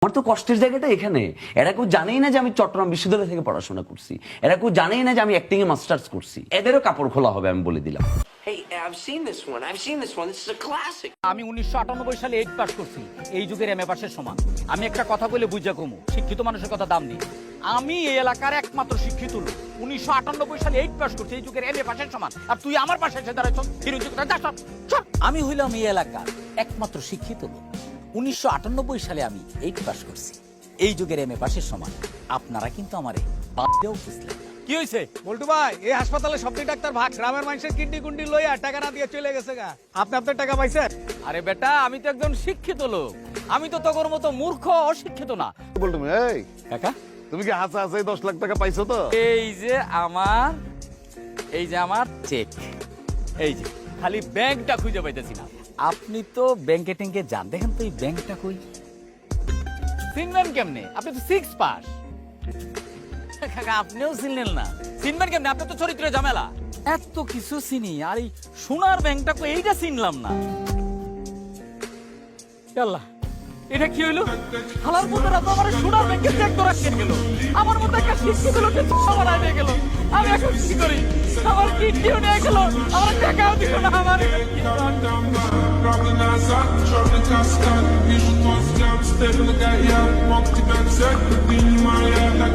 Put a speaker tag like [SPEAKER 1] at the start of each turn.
[SPEAKER 1] আমার তো কষ্টের জায়গাটা এখানে। এরা কেউ জানেই না যে আমি চট্টগ্রাম বিশ্ববিদ্যালয় থেকে পড়াশোনা করছি, এরা কেউ জানেই না যে আমি অ্যাক্টিং এ মাস্টার্স করছি। এদেরও কাপড় খোলা হবে, আমি বলে দিলাম।
[SPEAKER 2] Hey, I've seen this one. I've seen this one. This is a classic.
[SPEAKER 3] আমি 1998 সালে 8 পাস করছি, এই যুগের এমএ পাসের সমান। আমি একটা কথা বলে বুঝা কমু, শিক্ষিত মানুষের কথা দাম নেই। আমি এই এলাকার একমাত্র শিক্ষিত লোক। 1998 সালে 8 পাস করছি, এই যুগের এমএ পাসের সমান। আর তুই আমার পাশে এসে দাঁড়াইছ, আমি হইলাম এই এলাকার একমাত্র শিক্ষিত লোক। 1998 সালে আমি 8 পাস করছি, এই যুগের এমএ পাসের সমান। আপনারা কিন্তু আমারে বাদেও বুঝলেন না। কি হইছে
[SPEAKER 4] বল্টু ভাই, এই হাসপাতালে সবটি ডাক্তার ভাগ গ্রামের মানুষের কিডনি গুন্ডি লইয়া টাকা না দিয়ে চলে গেছে গা। আপনি আপনার টাকা পাইছেন?
[SPEAKER 3] আরে বেটা, আমি তো একজন শিক্ষিত লোক, আমি তো তোর মতো মূর্খ অশিক্ষিত না।
[SPEAKER 5] বলতো এই
[SPEAKER 3] কাকা,
[SPEAKER 5] তুমি কি হাসা হাসা 10 লাখ টাকা পাইছো তো?
[SPEAKER 3] এই যে আমার চেক, এই যে খালি ব্যাংকটা খুঁজে পাইতেছি না। আপনি তো ব্যাংকে ট্যাঙ্কে যান, দেখেন তো এই ব্যাংকটা কই। চিনবেন কেমনে? আপনি তো 6 পাস। কাকা, আপনিও চিনলেন না? চিনবেন কেমনে? আপনি তো চরিত্রে ঝামেলা। এত কিছু চিনি, আর এই সোনার ব্যাংকটা কই, এইটা চিনলাম না। আল্লাহ, এটা কি হইলো? হালার পুত্ররা তো আমার সোনার ব্যাংকে চেক ধরে রাখতে গেল, আমার মতো একটা শিক্ষিত লোককে বানায় নিয়ে গেল। আমি এখন কি করি? আমার কিডনিও নিয়ে গেল, আমার টাকাও দিল না। আমার
[SPEAKER 6] Черный каскад, вижу твой взгляд, стебель горят, мог тебя взять, ты не моя, так